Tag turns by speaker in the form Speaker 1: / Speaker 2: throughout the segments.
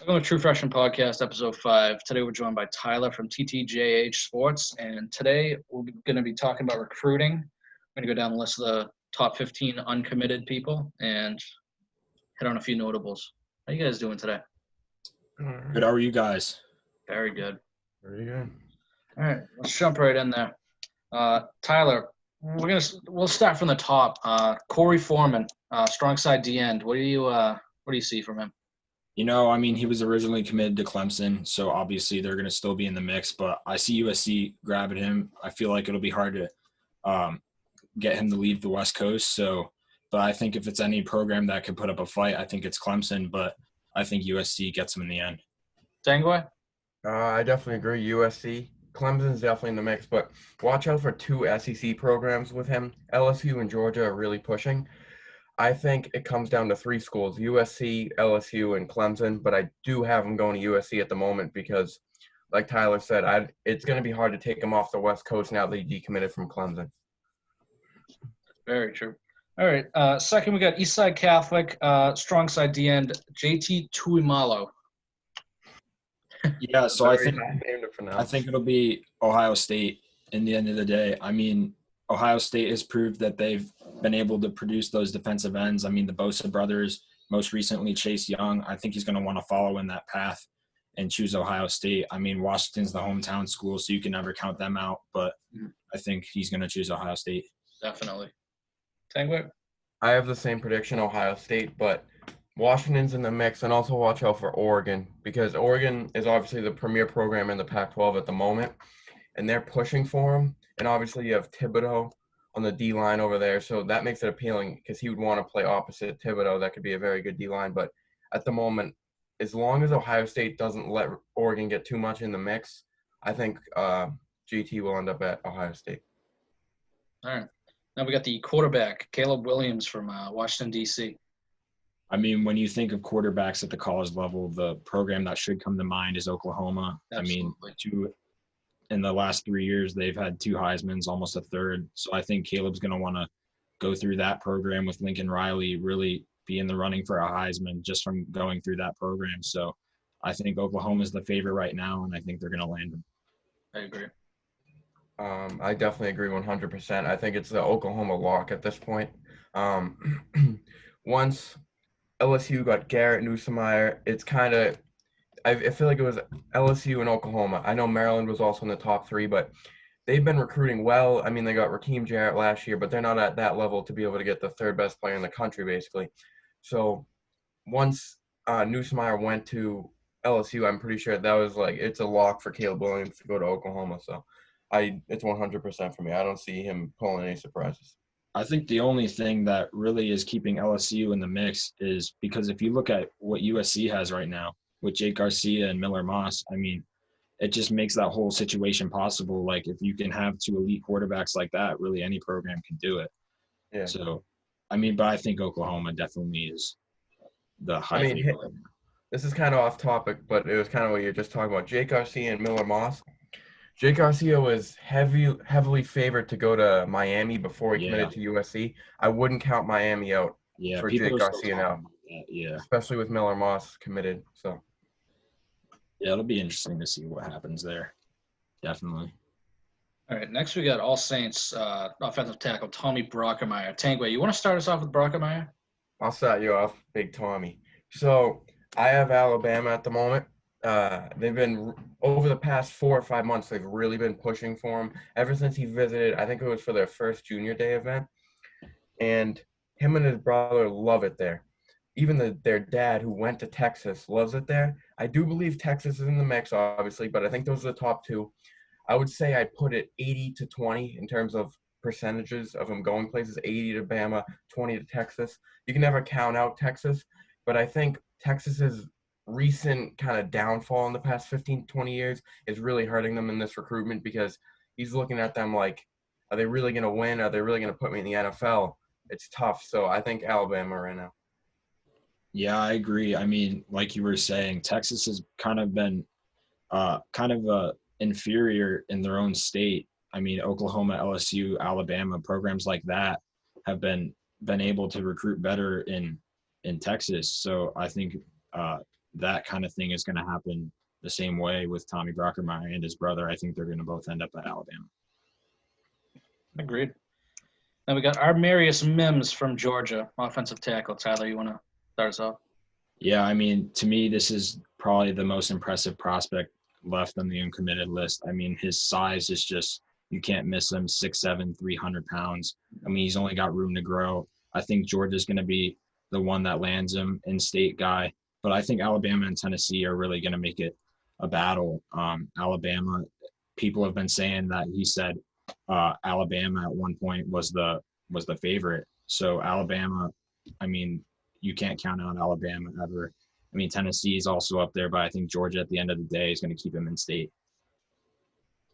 Speaker 1: Welcome to True Freshman Podcast, Episode 5. Today we're joined by Tyler from TTJH Sports, and today we're going to be talking about recruiting. We're going to go down the list of the top 15 uncommitted people and hit on a few notables. How you guys doing today?
Speaker 2: Good. How are you guys?
Speaker 1: Very good.
Speaker 3: Very good.
Speaker 1: All right, let's jump right in there. Tyler, we'll start from the top. Corey Foreman, strong side D end. What do you see from him?
Speaker 2: He was originally committed to Clemson, so obviously they're going to still be in the mix, but I see USC grabbing him. I feel like it'll be hard to get him to leave the West Coast. But I think if it's any program that could put up a fight, I think it's Clemson, but I think USC gets him in the end.
Speaker 1: Tangway?
Speaker 3: I definitely agree. USC. Clemson's definitely in the mix, but watch out for two SEC programs with him. LSU and Georgia are really pushing. I think it comes down to three schools, USC, LSU, and Clemson, but I do have him going to USC at the moment because, like Tyler said, it's going to be hard to take him off the West Coast now that he decommitted from Clemson.
Speaker 1: Very true. All right, second we got Eastside Catholic, strong side D end, JT Tuimalo.
Speaker 2: Yeah, so I think it'll be Ohio State in the end of the day. I mean, Ohio State has proved that they've been able to produce those defensive ends. I mean, the Bosa brothers, most recently Chase Young. I think he's going to want to follow in that path and choose Ohio State. I mean, Washington's the hometown school, so you can never count them out, but I think he's going to choose Ohio State.
Speaker 1: Definitely. Tangway?
Speaker 3: I have the same prediction, Ohio State, but Washington's in the mix, and also watch out for Oregon because Oregon is obviously the premier program in the Pac-12 at the moment, and they're pushing for him. And obviously you have Thibodeau on the D-line over there, so that makes it appealing because he would want to play opposite Thibodeau. That could be a very good D-line. But at the moment, as long as Ohio State doesn't let Oregon get too much in the mix, I think GT will end up at Ohio State.
Speaker 1: All right. Now we got the quarterback, Caleb Williams from Washington, D.C.
Speaker 2: I mean, when you think of quarterbacks at the college level, the program that should come to mind is Oklahoma.
Speaker 1: Absolutely.
Speaker 2: I mean, in the last 3 years, they've had two Heismans, almost a third. So I think Caleb's going to want to go through that program with Lincoln Riley, really be in the running for a Heisman just from going through that program. So I think Oklahoma's the favorite right now, and I think they're going to land him.
Speaker 1: I agree.
Speaker 3: I definitely agree 100%. I think it's the Oklahoma lock at this point. Once LSU got Garrett Nussmeier, it's kind of – I feel like it was LSU and Oklahoma. I know Maryland was also in the top three, but they've been recruiting well. I mean, they got Raheem Jarrett last year, but they're not at that level to be able to get the third best player in the country, basically. So once Nussmeier went to LSU, I'm pretty sure that was it's a lock for Caleb Williams to go to Oklahoma. So it's 100% for me. I don't see him pulling any surprises.
Speaker 2: I think the only thing that really is keeping LSU in the mix is because if you look at what USC has right now, with Jake Garcia and Miller Moss, I mean, it just makes that whole situation possible. Like, if you can have two elite quarterbacks like that, really any program can do it.
Speaker 3: Yeah.
Speaker 2: So, I mean, but I think Oklahoma definitely is the high favorite.
Speaker 3: This is kind of off topic, but it was kind of what you're just talking about. Jake Garcia and Miller Moss. Jake Garcia was heavily favored to go to Miami before he committed to USC. I wouldn't count Miami out for Jake Garcia now.
Speaker 2: Yeah.
Speaker 3: Especially with Miller Moss committed, so.
Speaker 2: Yeah, it'll be interesting to see what happens there. Definitely.
Speaker 1: All right, next we got All Saints offensive tackle Tommy Brockermeyer. Tangway, you want to start us off with Brockermeyer?
Speaker 3: I'll start you off, Big Tommy. So I have Alabama at the moment. They've been over the past 4 or 5 months. They've really been pushing for him ever since he visited. I think it was for their first junior day event, and him and his brother love it there. Even their dad, who went to Texas, loves it there. I do believe Texas is in the mix, obviously, but I think those are the top two. I would say I'd put it 80-20 in terms of percentages of them going places, 80 to Bama, 20 to Texas. You can never count out Texas, but I think Texas's recent kind of downfall in the past 15, 20 years is really hurting them in this recruitment because he's looking at them like, are they really going to win? Are they really going to put me in the NFL? It's tough. So I think Alabama right now.
Speaker 2: Yeah, I agree. I mean, like you were saying, Texas has kind of been inferior in their own state. I mean, Oklahoma, LSU, Alabama, programs like that have been able to recruit better in Texas. So I think that kind of thing is going to happen the same way with Tommy Brockermeyer and his brother. I think they're going to both end up at Alabama.
Speaker 1: Agreed. Then we got Armarius Mims from Georgia, offensive tackle. Tyler, you want to start us off?
Speaker 2: Yeah, I mean, to me, this is probably the most impressive prospect left on the uncommitted list. I mean, his size is just, you can't miss him, 6'7", 300 pounds. I mean, he's only got room to grow. I think Georgia's going to be the one that lands him, in-state guy. But I think Alabama and Tennessee are really going to make it a battle. Alabama, people have been saying that he said Alabama at one point was the favorite. So Alabama, I mean, you can't count out Alabama ever. I mean, Tennessee is also up there, but I think Georgia at the end of the day is going to keep him in state.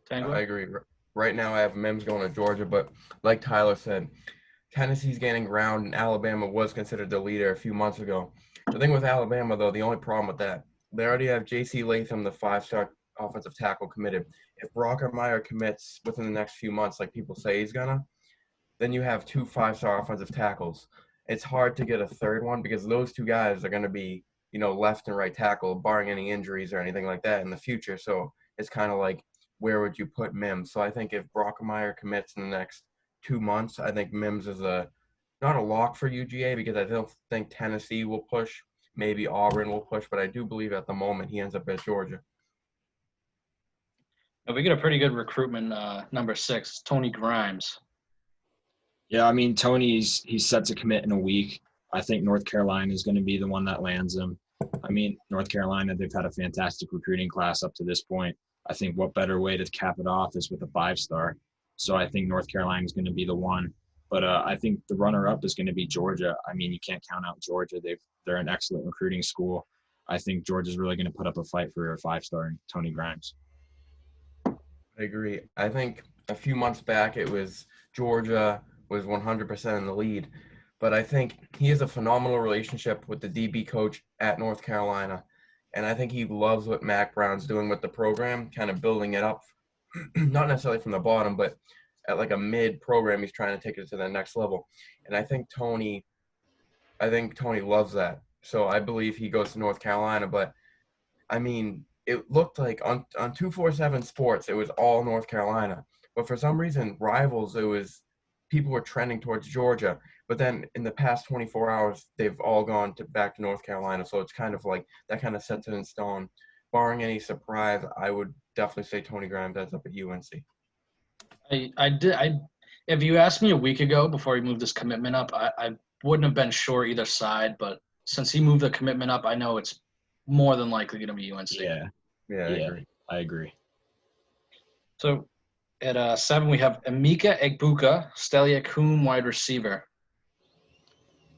Speaker 1: Tango?
Speaker 3: I agree. Right now I have Mims going to Georgia, but like Tyler said, Tennessee's gaining ground, and Alabama was considered the leader a few months ago. The thing with Alabama, though, the only problem with that, they already have J.C. Latham, the 5-star offensive tackle, committed. If Brockermeyer commits within the next few months, like people say he's gonna, then you have 2 5-star offensive tackles. It's hard to get a third one because those 2 guys are going to be, left and right tackle, barring any injuries or anything like that in the future. So it's kind of like, where would you put Mims? So I think if Brockermeyer commits in the next 2 months, I think Mims is not a lock for UGA because I don't think Tennessee will push. Maybe Auburn will push, but I do believe at the moment he ends up at Georgia.
Speaker 1: We get a pretty good recruitment, number 6, Tony Grimes.
Speaker 2: Yeah, I mean, Tony's he's set to commit in a week. I think North Carolina is going to be the one that lands him. I mean, North Carolina, they've had a fantastic recruiting class up to this point. I think what better way to cap it off is with a 5-star. So I think North Carolina is going to be the one. But I think the runner-up is going to be Georgia. I mean, you can't count out Georgia. They're an excellent recruiting school. I think Georgia's really going to put up a fight for a 5-star in Tony Grimes.
Speaker 3: I agree. I think a few months back it was Georgia was 100% in the lead. But I think he has a phenomenal relationship with the DB coach at North Carolina. And I think he loves what Mac Brown's doing with the program, kind of building it up, not necessarily from the bottom, but at like a mid program, he's trying to take it to the next level. And I think Tony loves that. So I believe he goes to North Carolina. But I mean, it looked like on 247 Sports, it was all North Carolina. But for some reason, Rivals, people were trending towards Georgia. But then in the past 24 hours, they've all gone back to North Carolina. So it's kind of like that kind of sets it in stone. Barring any surprise, I would definitely say Tony Grimes ends up at UNC.
Speaker 1: If you asked me a week ago before he moved his commitment up, I wouldn't have been sure either side. But since he moved the commitment up, I know it's more than likely going to be UNC.
Speaker 3: Yeah,
Speaker 2: I agree.
Speaker 1: So at 7, we have Emeka Egbuka, Steliak Coom, wide receiver.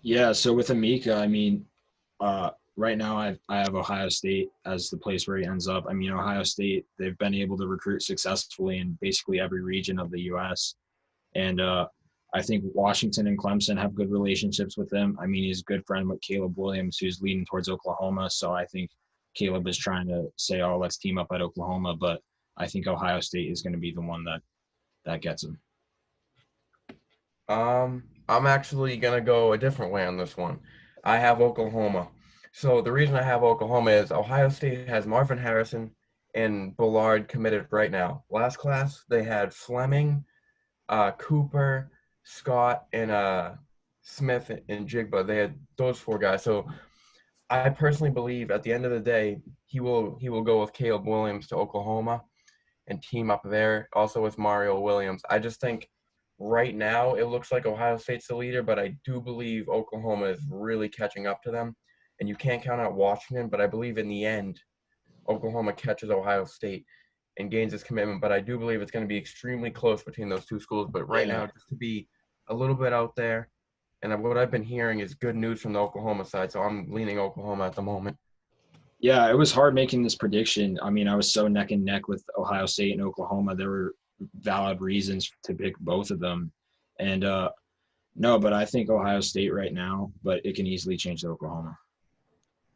Speaker 2: Yeah, so with Emeka, I mean, right now I have Ohio State as the place where he ends up. I mean, Ohio State, they've been able to recruit successfully in basically every region of the U.S. And I think Washington and Clemson have good relationships with him. I mean, he's a good friend with Caleb Williams, who's leading towards Oklahoma. So I think Caleb is trying to say, oh, let's team up at Oklahoma. But I think Ohio State is going to be the one that gets him.
Speaker 3: I'm actually going to go a different way on this one. I have Oklahoma. So the reason I have Oklahoma is Ohio State has Marvin Harrison and Bullard committed right now. Last class, they had Fleming, Cooper, Scott, and Smith and Jigba. They had those 4 guys. So I personally believe at the end of the day, he will go with Caleb Williams to Oklahoma and team up there, also with Mario Williams. I just think right now it looks like Ohio State's the leader, but I do believe Oklahoma is really catching up to them. And you can't count out Washington, but I believe in the end, Oklahoma catches Ohio State and gains its commitment. But I do believe it's going to be extremely close between those 2 schools. But right now, just to be a little bit out there, and what I've been hearing is good news from the Oklahoma side, so I'm leaning Oklahoma at the moment.
Speaker 2: Yeah, it was hard making this prediction. I mean, I was so neck and neck with Ohio State and Oklahoma. There were valid reasons to pick both of them. And no, but I think Ohio State right now, but it can easily change to Oklahoma,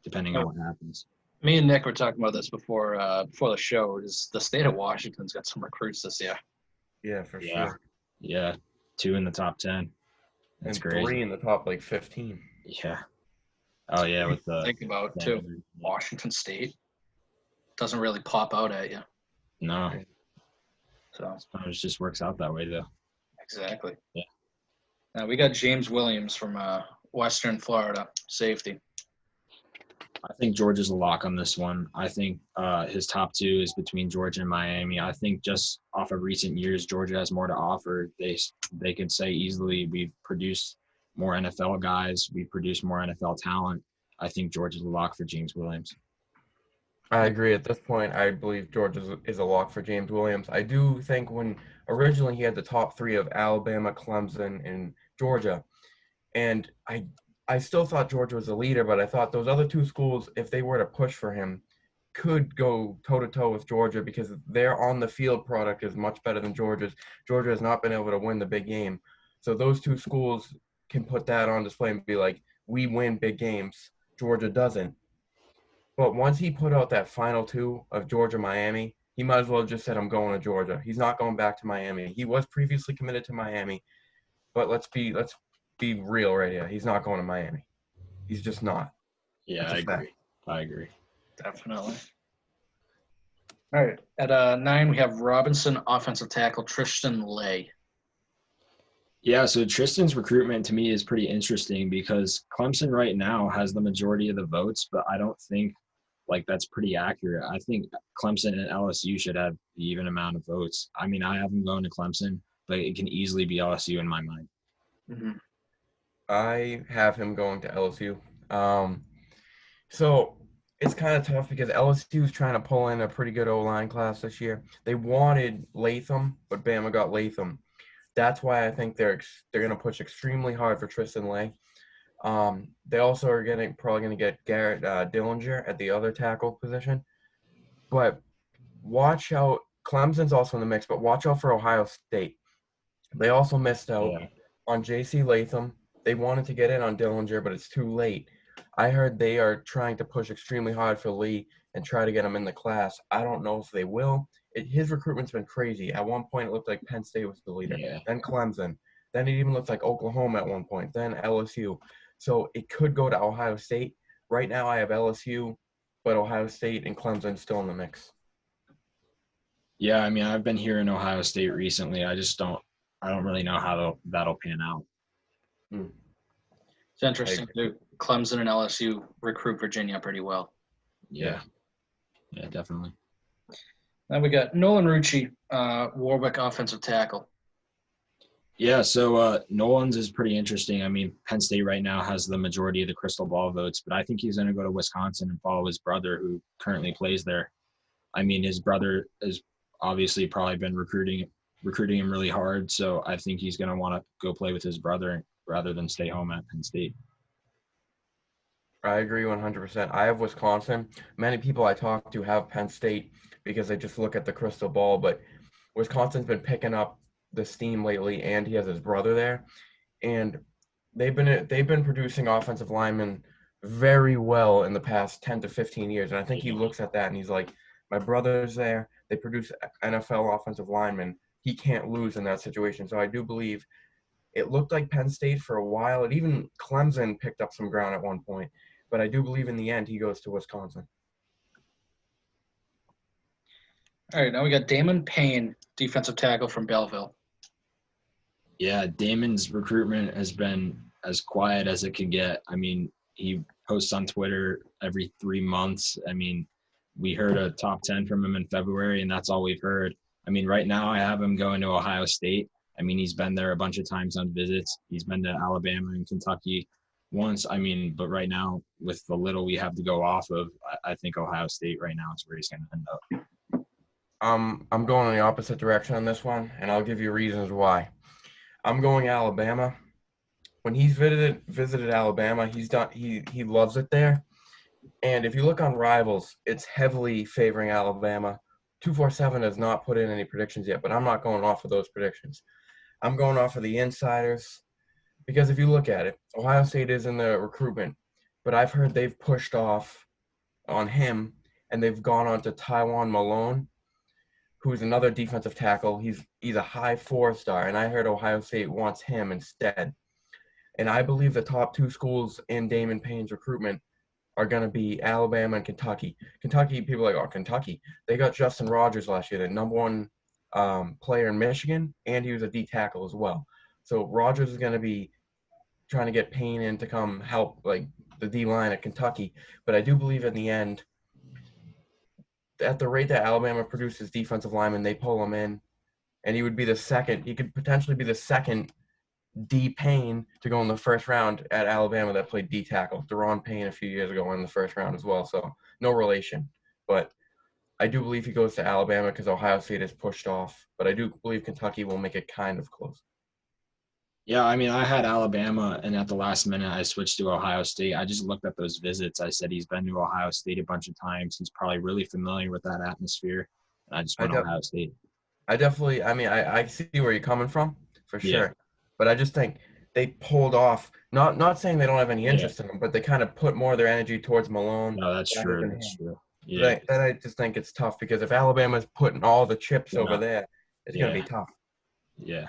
Speaker 2: depending on what happens.
Speaker 1: Me and Nick were talking about this before the show. Is the state of Washington's got some recruits this year?
Speaker 3: Yeah, for sure.
Speaker 2: Yeah, 2 in the top 10. That's
Speaker 3: and
Speaker 2: crazy.
Speaker 3: 3 in the top 15.
Speaker 2: Yeah. Oh yeah, with the
Speaker 1: Think about too. Washington State doesn't really pop out at you.
Speaker 2: No.
Speaker 1: So
Speaker 2: It just works out that way though.
Speaker 1: Exactly.
Speaker 2: Yeah.
Speaker 1: Now we got James Williams from Western Florida, safety.
Speaker 2: I think Georgia's a lock on this one. I think his top two is between Georgia and Miami. I think just off of recent years, Georgia has more to offer. They could say easily we've produced more NFL guys. We've produced more NFL talent. I think Georgia's a lock for James Williams.
Speaker 3: I agree. At this point, I believe Georgia is a lock for James Williams. I do think when originally he had the top three of Alabama, Clemson, and Georgia, and I still thought Georgia was a leader, but I thought those other two schools, if they were to push for him, could go toe-to-toe with Georgia because their on-the-field product is much better than Georgia's. Georgia has not been able to win the big game. So those two schools can put that on display and be like, we win big games. Georgia doesn't. But once he put out that final two of Georgia-Miami, he might as well have just said, I'm going to Georgia. He's not going back to Miami. He was previously committed to Miami, but let's be real right here. He's not going to Miami. He's just not.
Speaker 2: Yeah, I agree.
Speaker 1: Definitely. All right. At 9, we have Robinson, offensive tackle, Tristan Lay.
Speaker 2: Yeah, so Tristan's recruitment to me is pretty interesting because Clemson right now has the majority of the votes, but I don't think that's pretty accurate. I think Clemson and LSU should have the even amount of votes. I mean, I have them going to Clemson, but it can easily be LSU in my mind.
Speaker 1: Mm-hmm.
Speaker 3: I have him going to LSU. So it's kind of tough because LSU is trying to pull in a pretty good O-line class this year. They wanted Latham, but Bama got Latham. That's why I think they're going to push extremely hard for Tristan Lay. They also are probably going to get Garrett Dillinger at the other tackle position. But watch out. Clemson's also in the mix, but watch out for Ohio State. They also missed out on J.C. Latham. They wanted to get in on Dillinger, but it's too late. I heard they are trying to push extremely hard for Lee and try to get him in the class. I don't know if they will. His recruitment's been crazy. At one point, it looked like Penn State was the leader.
Speaker 2: Yeah.
Speaker 3: Then Clemson. Then it even looked like Oklahoma at one point. Then LSU. So it could go to Ohio State. Right now, I have LSU, but Ohio State and Clemson still in the mix.
Speaker 2: Yeah, I mean, I've been here in Ohio State recently. I don't really know how that'll pan out.
Speaker 1: It's interesting too. Clemson and LSU recruit Virginia pretty well.
Speaker 2: Yeah, definitely.
Speaker 1: Then we got Nolan Rucci, Warwick offensive tackle.
Speaker 2: Yeah, so Nolan's is pretty interesting. I mean, Penn State right now has the majority of the crystal ball votes, but I think he's going to go to Wisconsin and follow his brother who currently plays there. I mean, his brother has obviously probably been recruiting him really hard, so I think he's going to want to go play with his brother rather than stay home at Penn State.
Speaker 3: I agree 100%. I have Wisconsin. Many people I talk to have Penn State because they just look at the crystal ball, but Wisconsin's been picking up the steam lately, and he has his brother there, and they've been producing offensive linemen very well in the past 10 to 15 years, and I think he looks at that and he's like, my brother's there. They produce NFL offensive linemen. He can't lose in that situation. So I do believe it looked like Penn State for a while. And even Clemson picked up some ground at one point. But I do believe in the end he goes to Wisconsin.
Speaker 1: All right, now we got Damon Payne, defensive tackle from Belleville.
Speaker 2: Yeah, Damon's recruitment has been as quiet as it could get. I mean, he posts on Twitter every 3 months. I mean, we heard a top 10 from him in February, and that's all we've heard. I mean, right now I have him going to Ohio State. I mean, he's been there a bunch of times on visits. He's been to Alabama and Kentucky once. I mean, but right now, with the little we have to go off of, I think Ohio State right now is where he's going to end up.
Speaker 3: I'm going in the opposite direction on this one, and I'll give you reasons why. I'm going Alabama. When he's visited Alabama, he loves it there. And if you look on Rivals, it's heavily favoring Alabama. 247 has not put in any predictions yet, but I'm not going off of those predictions. I'm going off of the insiders because if you look at it, Ohio State is in the recruitment, but I've heard they've pushed off on him and they've gone on to Tywone Malone, who's another defensive tackle. He's a high 4-star, and I heard Ohio State wants him instead. And I believe the top two schools in Damon Payne's recruitment are going to be Alabama and Kentucky. Kentucky, people are like, oh, Kentucky. They got Justin Rogers last year, the number one player in Michigan, and he was a D tackle as well. So Rogers is going to be trying to get Payne in to come help like the D line at Kentucky. But I do believe in the end, at the rate that Alabama produces defensive linemen, they pull him in, and he would be the second. He could potentially be the second D Payne to go in the first round at Alabama that played D tackle. Deron Payne a few years ago went in the first round as well, so no relation. But I do believe he goes to Alabama because Ohio State is pushed off. But I do believe Kentucky will make it kind of close.
Speaker 2: Yeah, I mean, I had Alabama, and at the last minute, I switched to Ohio State. I just looked at those visits. I said he's been to Ohio State a bunch of times. He's probably really familiar with that atmosphere. And I just went Ohio State.
Speaker 3: I definitely, I mean, I see where you're coming from, for sure.
Speaker 2: Yeah.
Speaker 3: But I just think they pulled off, not saying they don't have any interest in him, but they kind of put more of their energy towards Malone.
Speaker 2: No, that's true. That's true.
Speaker 3: Yeah. Then I just think it's tough because if Alabama's putting all the chips over there, it's going to be tough.
Speaker 2: Yeah,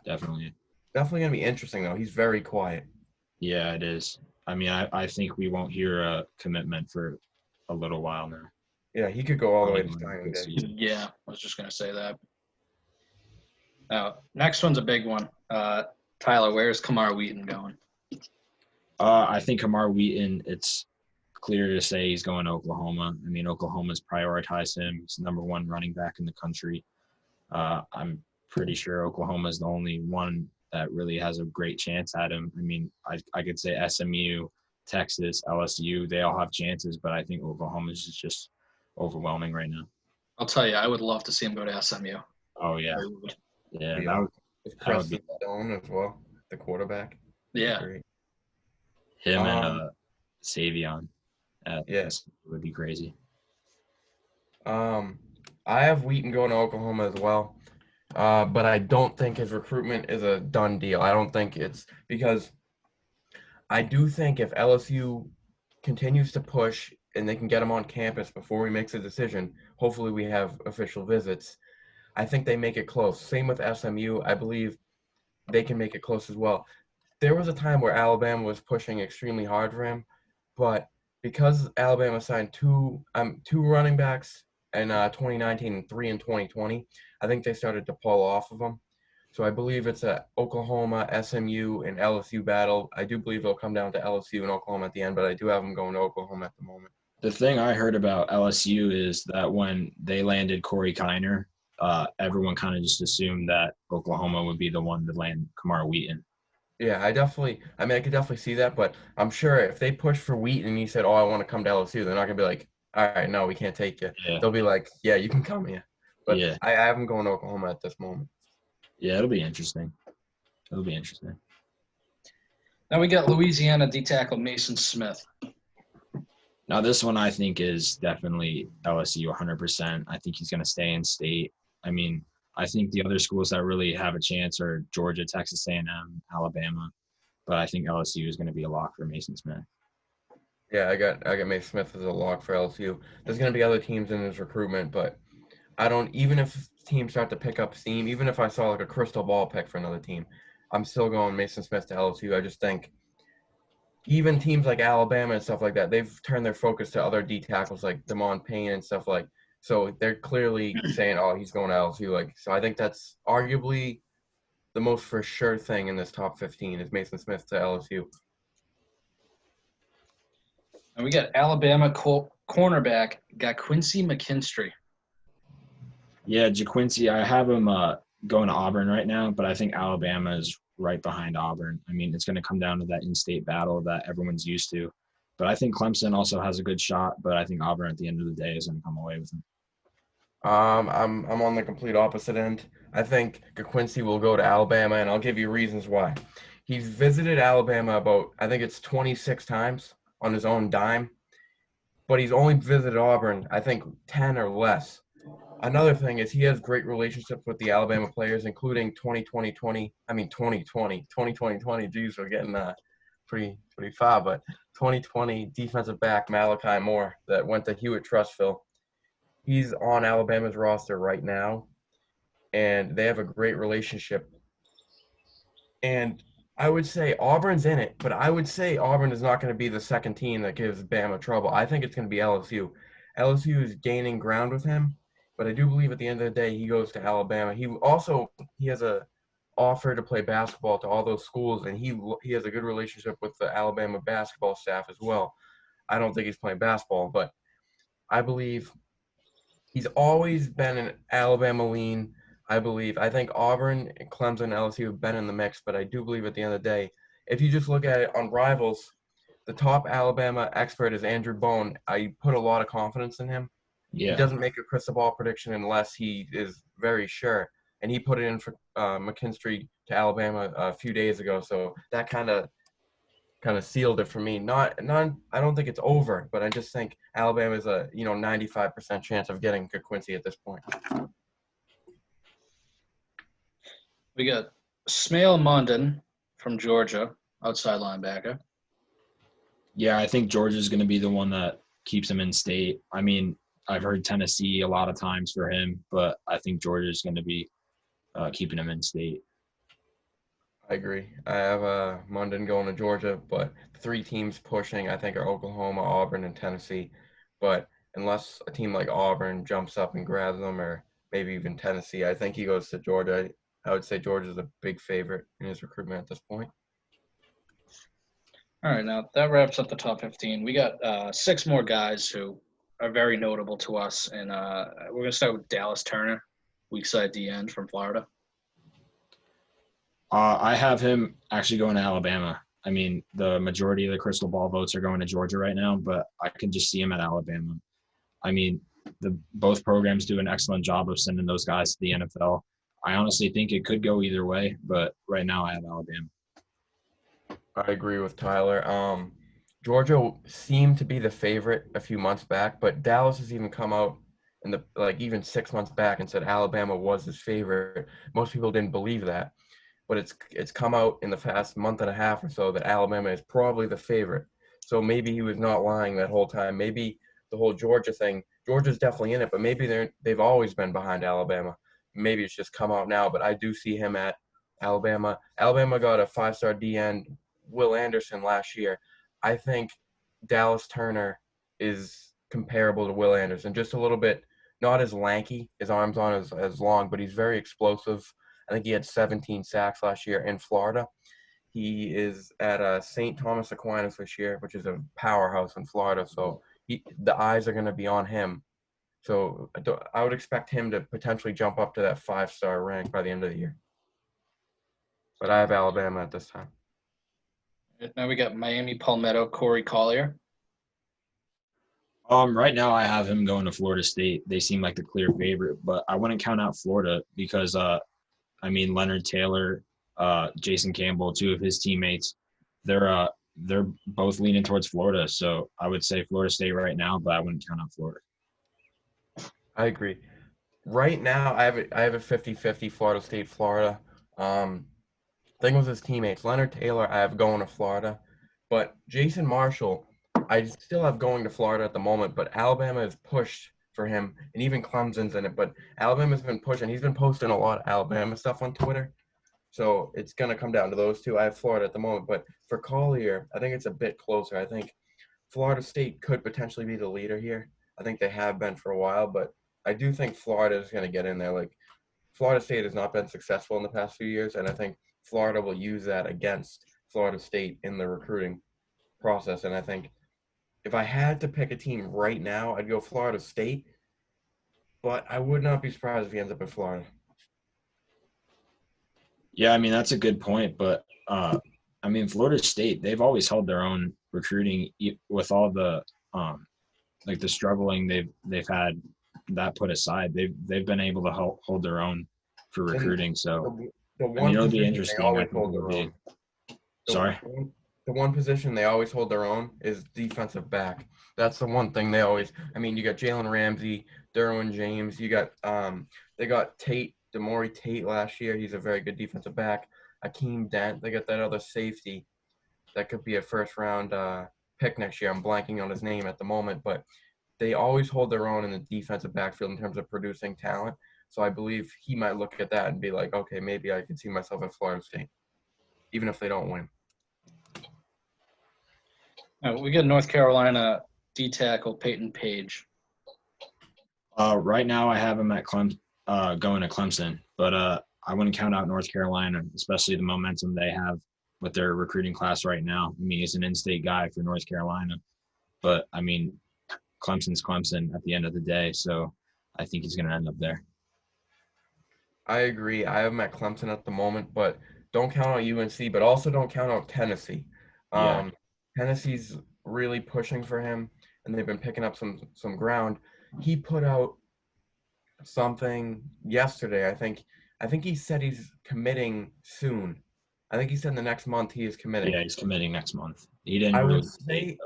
Speaker 2: definitely.
Speaker 3: Definitely going to be interesting, though. He's very quiet.
Speaker 2: Yeah, it is. I mean, I think we won't hear a commitment for a little while now.
Speaker 3: Yeah, he could go all the way to signing day.
Speaker 1: Yeah, I was just going to say that. Now, next one's a big one. Tyler, where's Kamar Wheaton going?
Speaker 2: I think Kamar Wheaton, it's clear to say he's going to Oklahoma. I mean, Oklahoma's prioritized him. He's the number one running back in the country. I'm pretty sure Oklahoma's the only one that really has a great chance at him. I mean, I could say SMU, Texas, LSU, they all have chances, but I think Oklahoma's just overwhelming right now.
Speaker 1: I'll tell you, I would love to see him go to SMU.
Speaker 3: Oh,
Speaker 2: yeah. Yeah,
Speaker 3: that would be Stone as well, the quarterback.
Speaker 1: Yeah.
Speaker 2: Him and Savion. Yes, it would be crazy.
Speaker 3: I have Wheaton going to Oklahoma as well. But I don't think his recruitment is a done deal. I don't think it's because I do think if LSU continues to push and they can get him on campus before he makes a decision, hopefully we have official visits. I think they make it close. Same with SMU. I believe they can make it close as well. There was a time where Alabama was pushing extremely hard for him, but because Alabama signed two running backs in 2019 and 3 in 2020, I think they started to pull off of them. So I believe it's a Oklahoma, SMU, and LSU battle. I do believe it'll come down to LSU and Oklahoma at the end, but I do have them going to Oklahoma at the moment.
Speaker 2: The thing I heard about LSU is that when they landed Corey Kiner, everyone kind of just assumed that Oklahoma would be the one to land Kamar Wheaton.
Speaker 3: Yeah, I could definitely see that, but I'm sure if they push for Wheaton and he said, oh, I want to come to LSU, they're not going to be like, all right, no, we can't take you. Yeah. They'll be like, yeah, you can come here. But I have them going to Oklahoma at this moment.
Speaker 2: Yeah, it'll be interesting.
Speaker 1: Now we got Louisiana D-tackle Mason Smith.
Speaker 2: Now this one I think is definitely LSU 100%. I think he's going to stay in state. I mean, I think the other schools that really have a chance are Georgia, Texas A&M, Alabama. But I think LSU is going to be a lock for Mason Smith.
Speaker 3: Yeah, I got Mason Smith as a lock for LSU. There's going to be other teams in his recruitment, but even if teams start to pick up steam, even if I saw like a crystal ball pick for another team, I'm still going Mason Smith to LSU. I just think even teams like Alabama and stuff like that, they've turned their focus to other D tackles like Damon Payne and stuff like. So they're clearly saying, oh, he's going to LSU. So I think that's arguably the most for sure thing in this top 15 is Mason Smith to LSU.
Speaker 1: And we got Alabama cornerback, got Quincy McKinstry.
Speaker 2: Yeah, JaQuincy, I have him going to Auburn right now, but I think Alabama is right behind Auburn. I mean, it's going to come down to that in-state battle that everyone's used to. But I think Clemson also has a good shot, but I think Auburn at the end of the day is going to come away with him.
Speaker 3: I'm on the complete opposite end. I think Quincy will go to Alabama, and I'll give you reasons why. He's visited Alabama about, I think it's 26 times on his own dime, but he's only visited Auburn, I think, 10 or less. Another thing is he has great relationships with the Alabama players, including 2020. Geez, we're getting pretty far, but 2020 defensive back Malachi Moore that went to Hewitt-Trussville. He's on Alabama's roster right now, and they have a great relationship. And I would say Auburn's in it, but I would say Auburn is not going to be the second team that gives Bama trouble. I think it's going to be LSU. LSU is gaining ground with him, but I do believe at the end of the day he goes to Alabama. He has a offer to play basketball to all those schools, and he has a good relationship with the Alabama basketball staff as well. I don't think he's playing basketball, but I believe he's always been an Alabama lean. I think Auburn, Clemson, LSU have been in the mix, but I do believe at the end of the day, if you just look at it on Rivals, the top Alabama expert is Andrew Bone. I put a lot of confidence in him. He
Speaker 2: Yeah.
Speaker 3: doesn't make a crystal ball prediction unless he is very sure. And he put it in for McKinstry to Alabama a few days ago, so that kind of sealed it for me. Not I don't think it's over, but I just think Alabama is a 95% chance of getting Quincy at this point.
Speaker 1: We got Smail Mondon from Georgia, outside linebacker.
Speaker 2: Yeah, I think Georgia's going to be the one that keeps him in state. I mean, I've heard Tennessee a lot of times for him, but I think Georgia's going to be keeping him in state.
Speaker 3: I agree. I have Mondon going to Georgia, but the three teams pushing, I think, are Oklahoma, Auburn, and Tennessee. But unless a team like Auburn jumps up and grabs them, or maybe even Tennessee, I think he goes to Georgia. I would say Georgia's a big favorite in his recruitment at this point.
Speaker 1: All right, now that wraps up the top 15. We got 6 more guys who are very notable to us, and we're going to start with Dallas Turner, weak side DN from Florida.
Speaker 2: I have him actually going to Alabama. I mean, the majority of the crystal ball votes are going to Georgia right now, but I can just see him at Alabama. I mean, both programs do an excellent job of sending those guys to the NFL. I honestly think it could go either way, but right now I have Alabama.
Speaker 3: I agree with Tyler. Georgia seemed to be the favorite a few months back, but Dallas has even come out in even 6 months back and said Alabama was his favorite. Most people didn't believe that, but it's come out in the past month and a half or so that Alabama is probably the favorite. So maybe he was not lying that whole time. Maybe the whole Georgia thing, Georgia's definitely in it, but maybe they've always been behind Alabama. Maybe it's just come out now, but I do see him at Alabama. Alabama got a 5-star DN, Will Anderson, last year. I think Dallas Turner is comparable to Will Anderson, just a little bit, not as lanky, his arms aren't as long, but he's very explosive. I think he had 17 sacks last year in Florida. He is at St. Thomas Aquinas this year, which is a powerhouse in Florida. So the eyes are going to be on him. So I would expect him to potentially jump up to that 5-star rank by the end of the year. But I have Alabama at this time.
Speaker 1: Now we got Miami Palmetto, Corey Collier.
Speaker 2: Right now I have him going to Florida State. They seem like the clear favorite, but I wouldn't count out Florida because I mean, Leonard Taylor, Jason Campbell, 2 of his teammates, they're both leaning towards Florida. So I would say Florida State right now, but I wouldn't count out Florida.
Speaker 3: I agree. Right now, I have a 50-50 Florida State, Florida. Thing with his teammates, Leonard Taylor, I have going to Florida, but Jason Marshall, I still have going to Florida at the moment. But Alabama has pushed for him, and even Clemson's in it. But Alabama's been pushing. He's been posting a lot of Alabama stuff on Twitter. So it's going to come down to those two. I have Florida at the moment. But for Collier, I think it's a bit closer. I think Florida State could potentially be the leader here. I think they have been for a while. But I do think Florida is going to get in there. Like, Florida State has not been successful in the past few years. And I think Florida will use that against Florida State in the recruiting process. And I think if I had to pick a team right now, I'd go Florida State. But I would not be surprised if he ends up in Florida.
Speaker 2: Yeah, I mean, that's a good point. But, I mean, Florida State, they've always held their own recruiting with all the the struggling they've had that put aside. They've been able to hold their own for recruiting. So,
Speaker 3: the
Speaker 2: I mean, it'll be interesting.
Speaker 3: They always hold their own.
Speaker 2: Sorry?
Speaker 3: The one position they always hold their own is defensive back. That's the one thing they always – I mean, you got Jalen Ramsey, Derwin James. You got they got Demore Tate last year. He's a very good defensive back. Akeem Dent. They got that other safety that could be a first-round pick next year. I'm blanking on his name at the moment, but they always hold their own in the defensive backfield in terms of producing talent. So I believe he might look at that and be like, okay, maybe I could see myself at Florida State. even if they don't win.
Speaker 1: We got North Carolina D tackle Peyton Page.
Speaker 2: Right now, I have him at going to Clemson, but I wouldn't count out North Carolina, especially the momentum they have with their recruiting class right now. I mean, he's an in-state guy for North Carolina, but I mean, Clemson's Clemson at the end of the day, so I think he's going to end up there.
Speaker 3: I agree. I have him at Clemson at the moment, but don't count out UNC, but also don't count out Tennessee.
Speaker 2: Yeah.
Speaker 3: Tennessee's really pushing for him, and they've been picking up some ground. He put out something yesterday. I think he said he's committing soon. I think he said in the next month he is committing.
Speaker 2: Yeah, he's committing next month. He didn't
Speaker 3: I
Speaker 2: really
Speaker 3: would say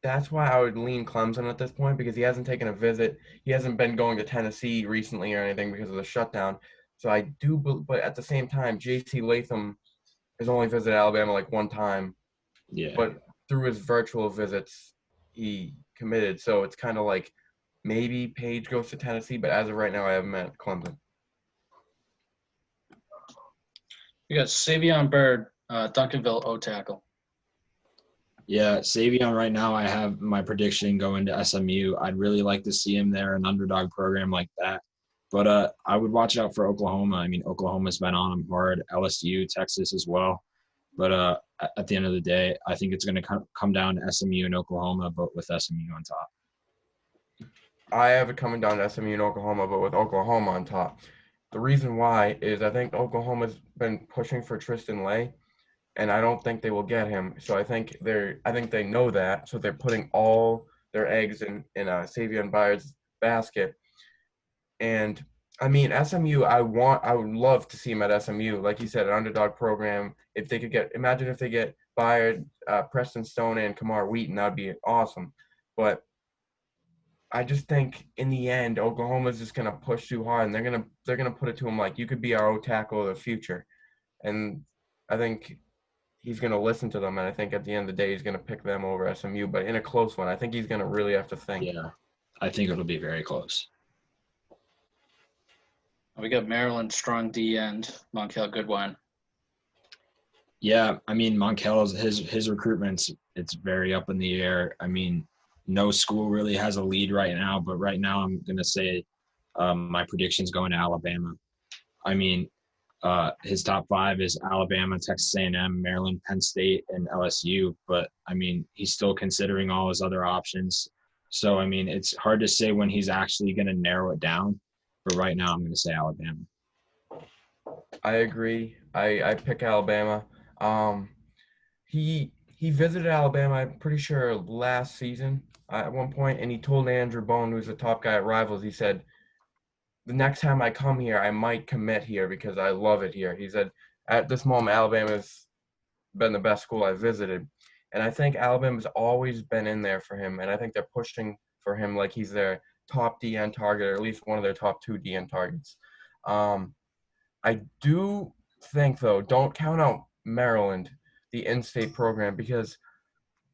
Speaker 3: that's why I would lean Clemson at this point, because he hasn't taken a visit. He hasn't been going to Tennessee recently or anything because of the shutdown. So I do, but at the same time, J.C. Latham has only visited Alabama like one time.
Speaker 2: Yeah.
Speaker 3: But through his virtual visits, he committed. So it's kind of like maybe Page goes to Tennessee, but as of right now, I have him at Clemson.
Speaker 1: We got Savion Byrd, Duncanville O tackle.
Speaker 2: Yeah, Savion right now, I have my prediction going to SMU. I'd really like to see him there, an underdog program like that. But I would watch out for Oklahoma. I mean, Oklahoma's been on him hard, LSU, Texas as well. But at the end of the day, I think it's going to come down to SMU and Oklahoma, but with SMU on top.
Speaker 3: I have it coming down to SMU and Oklahoma, but with Oklahoma on top. The reason why is I think Oklahoma's been pushing for Tristan Lay, and I don't think they will get him. So I think they know that, so they're putting all their eggs in Savion Byard's basket. And I mean, SMU, I would love to see him at SMU. Like you said, an underdog program. If they could imagine if they get Byard, Preston Stone, and Kamar Wheaton, that'd be awesome. But I just think in the end, Oklahoma's just gonna push too hard, and they're gonna put it to him like, you could be our O tackle of the future. And I think he's gonna listen to them, and I think at the end of the day, he's gonna pick them over SMU. But in a close one, I think he's gonna really have to think.
Speaker 2: Yeah, I think it'll be very close.
Speaker 1: We got Maryland strong D end, Monkel Goodwine.
Speaker 2: Yeah, I mean, Monkel's his recruitment's it's very up in the air. I mean, no school really has a lead right now, but right now I'm gonna say my prediction's going to Alabama. I mean, his top 5 is Alabama, Texas A&M, Maryland, Penn State, and LSU. But I mean, he's still considering all his other options. So I mean, it's hard to say when he's actually going to narrow it down. But right now, I'm going to say Alabama.
Speaker 3: I agree. I pick Alabama. He visited Alabama, I'm pretty sure last season at one point, and he told Andrew Bone, who's the top guy at Rivals, he said, the next time I come here, I might commit here because I love it here. He said, at this moment, Alabama's been the best school I've visited. And I think Alabama's always been in there for him, and I think they're pushing for him like he's their top DN target, or at least one of their top 2 DN targets. I do think, though, don't count out Maryland, the in-state program, because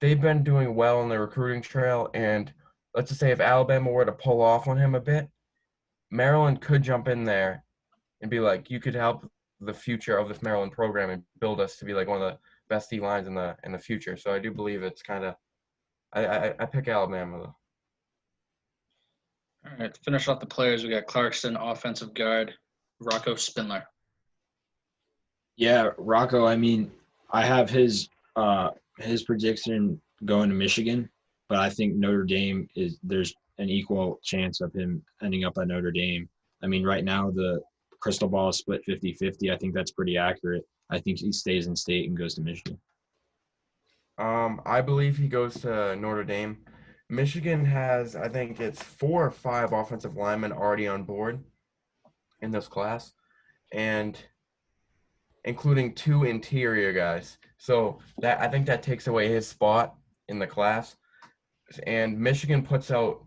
Speaker 3: they've been doing well on the recruiting trail. And let's just say if Alabama were to pull off on him a bit, Maryland could jump in there and be like, you could help the future of this Maryland program and build us to be like one of the best D lines in the future. So I do believe it's kind of I pick Alabama though.
Speaker 1: All right, to finish off the players, we got Clarkson, offensive guard, Rocco Spindler.
Speaker 2: Yeah, Rocco, I mean, I have his prediction going to Michigan, but I think Notre Dame there's an equal chance of him ending up at Notre Dame. I mean, right now the crystal ball is split 50-50. I think that's pretty accurate. I think he stays in state and goes to Michigan.
Speaker 3: I believe he goes to Notre Dame. Michigan has, I think it's 4 or 5 offensive linemen already on board in this class, and including 2 interior guys. So that I think that takes away his spot in the class. And Michigan puts out,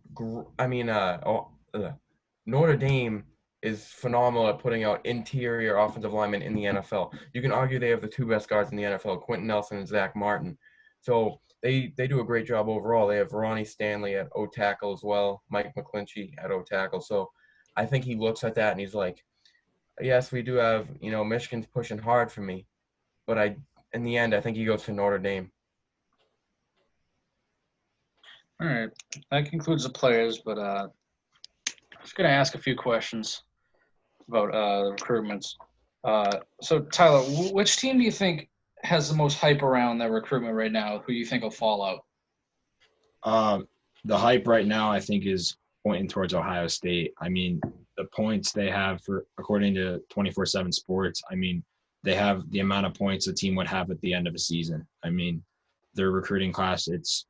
Speaker 3: Notre Dame is phenomenal at putting out interior offensive linemen in the NFL. You can argue they have the 2 best guards in the NFL, Quentin Nelson and Zach Martin. So they do a great job overall. They have Ronnie Stanley at O tackle as well, Mike McClinchy at O tackle. So I think he looks at that and he's like, yes, we do have, Michigan's pushing hard for me, but in the end, I think he goes to Notre Dame.
Speaker 1: All right, that concludes the players, but I was going to ask a few questions about the recruitments. So, Tyler, which team do you think has the most hype around their recruitment right now? Who you think will fall out?
Speaker 2: The hype right now, I think, is pointing towards Ohio State. I mean, the points they have for, according to 24/7 Sports, I mean, they have the amount of points a team would have at the end of a season. I mean, their recruiting class, it's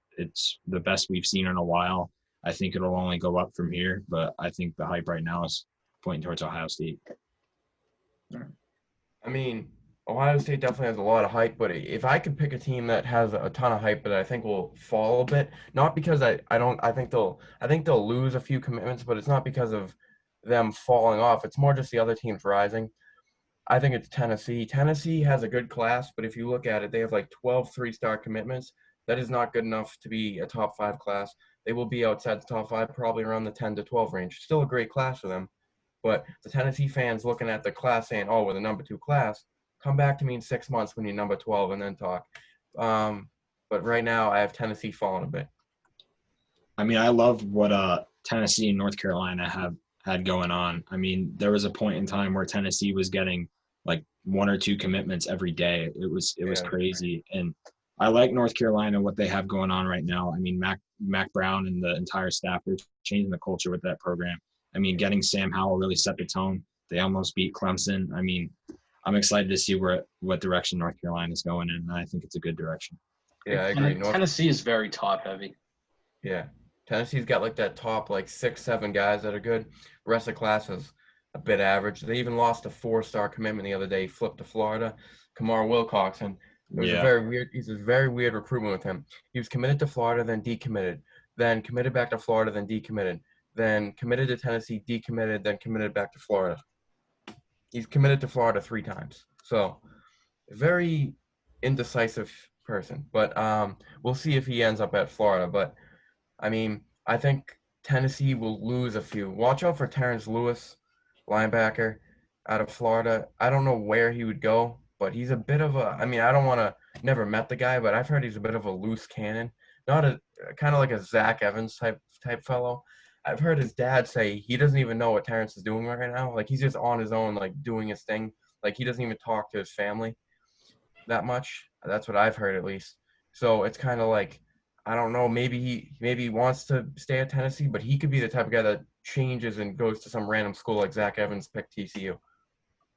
Speaker 2: the best we've seen in a while. I think it'll only go up from here, but I think the hype right now is pointing towards Ohio State.
Speaker 3: I mean, Ohio State definitely has a lot of hype, but if I could pick a team that has a ton of hype, but I think will fall a bit, not because I think they'll lose a few commitments, but it's not because of them falling off. It's more just the other teams rising. I think it's Tennessee. Tennessee has a good class, but if you look at it, they have like 12 three-star commitments. That is not good enough to be a top 5 class. They will be outside the top 5, probably around the 10 to 12 range. Still a great class for them. But the Tennessee fans looking at the class saying, oh, we're the number 2 class, come back to me in 6 months when you're number 12 and then talk. But right now, I have Tennessee falling a bit.
Speaker 2: I mean, I love what Tennessee and North Carolina have had going on. I mean, there was a point in time where Tennessee was getting like 1 or 2 commitments every day. It was crazy. And I like North Carolina, what they have going on right now. I mean, Mac Brown and the entire staff, they're changing the culture with that program. I mean, getting Sam Howell really set the tone. They almost beat Clemson. I mean, I'm excited to see what direction North Carolina is going in, and I think it's a good direction.
Speaker 3: Yeah, I agree.
Speaker 1: Tennessee is very top heavy.
Speaker 3: Yeah. Tennessee's got like that top like 6, 7 guys that are good. The rest of the class is a bit average. They even lost a 4-star commitment the other day, flipped to Florida, Kamar Wilcox, and it was he's a very weird recruitment with him. He was committed to Florida, then decommitted, then committed back to Florida, then decommitted, then committed to Tennessee, decommitted, then committed back to Florida. He's committed to Florida 3 times. So, very indecisive person. But we'll see if he ends up at Florida. But I mean, I think Tennessee will lose a few. Watch out for Terrence Lewis, linebacker out of Florida. I don't know where he would go, but he's a bit of a – I mean, I don't want to – never met the guy, but I've heard he's a bit of a loose cannon. Not a – kind of like a Zach Evans type fellow. I've heard his dad say he doesn't even know what Terrence is doing right now. Like, he's just on his own, like, doing his thing. Like, he doesn't even talk to his family that much. That's what I've heard, at least. So it's kind of like – I don't know. Maybe he wants to stay at Tennessee, but he could be the type of guy that changes and goes to some random school like Zach Evans picked TCU.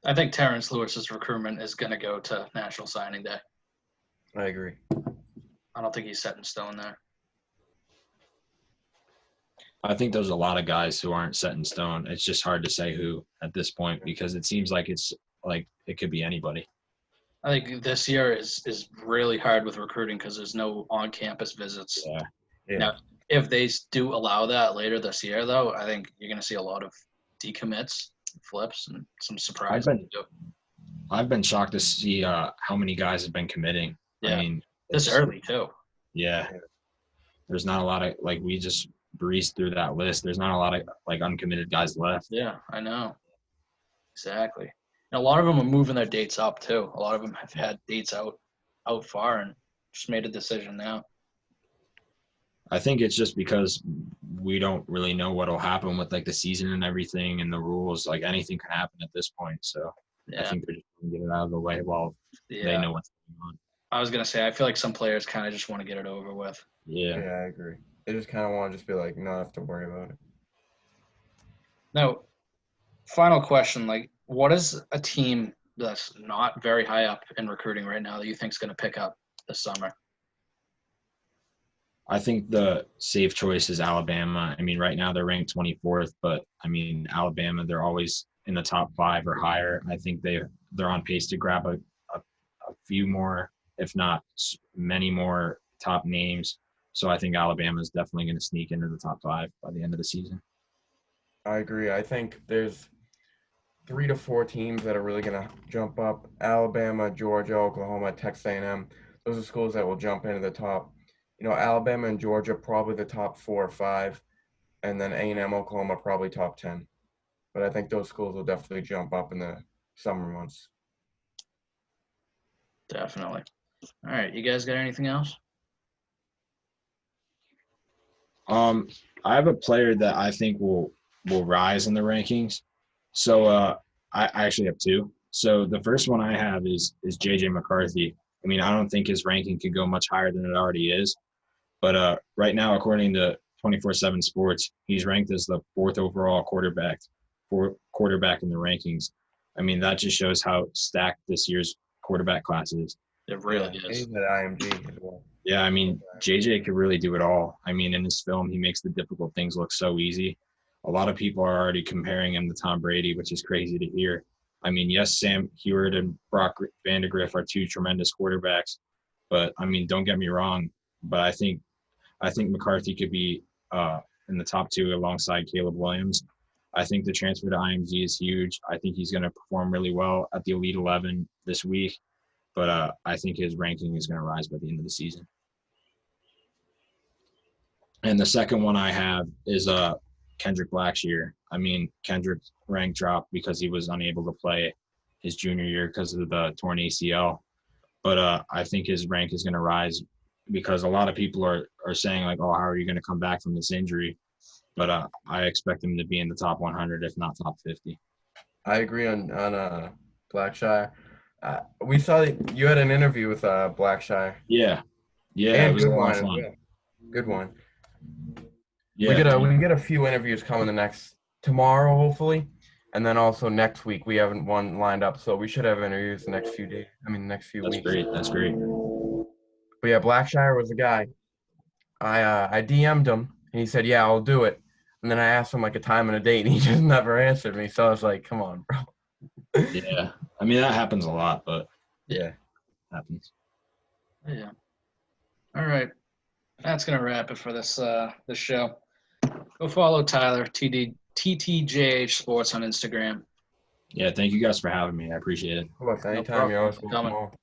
Speaker 1: I think Terrence Lewis's recruitment is going to go to National Signing Day.
Speaker 3: I agree.
Speaker 1: I don't think he's set in stone there.
Speaker 2: I think there's a lot of guys who aren't set in stone. It's just hard to say who at this point because it seems like it could be anybody.
Speaker 1: I think this year is really hard with recruiting because there's no on-campus visits.
Speaker 3: Yeah.
Speaker 1: Now, if they do allow that later this year, though, I think you're going to see a lot of decommits, flips, and some surprises.
Speaker 2: I've been shocked to see how many guys have been committing.
Speaker 1: Yeah.
Speaker 2: I mean,
Speaker 1: this early, too.
Speaker 2: Yeah. There's not a lot of – like, we just breezed through that list. There's not a lot of, like, uncommitted guys left.
Speaker 1: Yeah, I know. Exactly. And a lot of them are moving their dates up, too. A lot of them have had dates out far and just made a decision now.
Speaker 2: I think it's just because we don't really know what will happen with, like, the season and everything and the rules. Like, anything can happen at this point. So I think they're just going to get it out of the way while they know what's going on.
Speaker 1: I was going to say, I feel like some players kind of just want to get it over with.
Speaker 3: Yeah, I agree. They just kind of want to just be like, not have to worry about it.
Speaker 1: Now, final question, like, what is a team that's not very high up in recruiting right now that you think is going to pick up this summer?
Speaker 2: I think the safe choice is Alabama. I mean, right now they're ranked 24th, but I mean, Alabama, they're always in the top 5 or higher. I think they're on pace to grab a few more, if not many more top names. So I think Alabama is definitely going to sneak into the top 5 by the end of the season.
Speaker 3: I agree. I think there's 3 to 4 teams that are really going to jump up. Alabama, Georgia, Oklahoma, Texas A&M. Those are schools that will jump into the top. You know, Alabama and Georgia probably the top 4 or 5, and then A&M, Oklahoma probably top 10. But I think those schools will definitely jump up in the summer months.
Speaker 1: Definitely. All right, you guys got anything else?
Speaker 2: I have a player that I think will rise in the rankings. So I actually have two. So the first one I have is JJ McCarthy. I mean, I don't think his ranking could go much higher than it already is. But right now, according to 24/7 Sports, he's ranked as the 4th overall quarterback in the rankings. I mean, that just shows how stacked this year's quarterback class is.
Speaker 1: It really is.
Speaker 3: He's at IMG as well.
Speaker 2: Yeah, I mean, JJ could really do it all. I mean, in his film, he makes the difficult things look so easy. A lot of people are already comparing him to Tom Brady, which is crazy to hear. I mean, yes, Sam Heward and Brock Vandegrift are two tremendous quarterbacks, but I mean, don't get me wrong. But I think McCarthy could be in the top 2 alongside Caleb Williams. I think the transfer to IMG is huge. I think he's going to perform really well at the Elite 11 this week, but I think his ranking is going to rise by the end of the season. And the second one I have is Kendrick Blackshear. I mean, Kendrick's rank dropped because he was unable to play his junior year because of the torn ACL. But I think his rank is going to rise because a lot of people are saying, like, oh, how are you going to come back from this injury? But I expect him to be in the top 100, if not top 50.
Speaker 3: I agree on Blackshear. We saw that you had an interview with Blackshear.
Speaker 2: Yeah,
Speaker 3: And
Speaker 2: it was
Speaker 3: good
Speaker 2: a lot
Speaker 3: one
Speaker 2: of
Speaker 3: as
Speaker 2: fun.
Speaker 3: well. Good one.
Speaker 2: Yeah,
Speaker 3: We get a few interviews coming tomorrow, hopefully, and then also next week. We haven't one lined up, so we should have interviews the next few days. The next few weeks.
Speaker 2: That's great.
Speaker 3: But yeah, Blackshear was the guy. I DM'd him, and he said, "Yeah, I'll do it." And then I asked him like a time and a date, and he just never answered me. So I was like, "Come on, bro."
Speaker 2: Yeah, I mean that happens a lot, but
Speaker 3: Yeah,
Speaker 2: it happens.
Speaker 1: Yeah. All right. That's gonna wrap it for this show. Go follow Tyler TTJH Sports on Instagram.
Speaker 2: Yeah, thank you guys for having me. I appreciate it.
Speaker 3: of course, anytime
Speaker 1: problem.
Speaker 3: you're always
Speaker 1: Coming.
Speaker 3: welcome.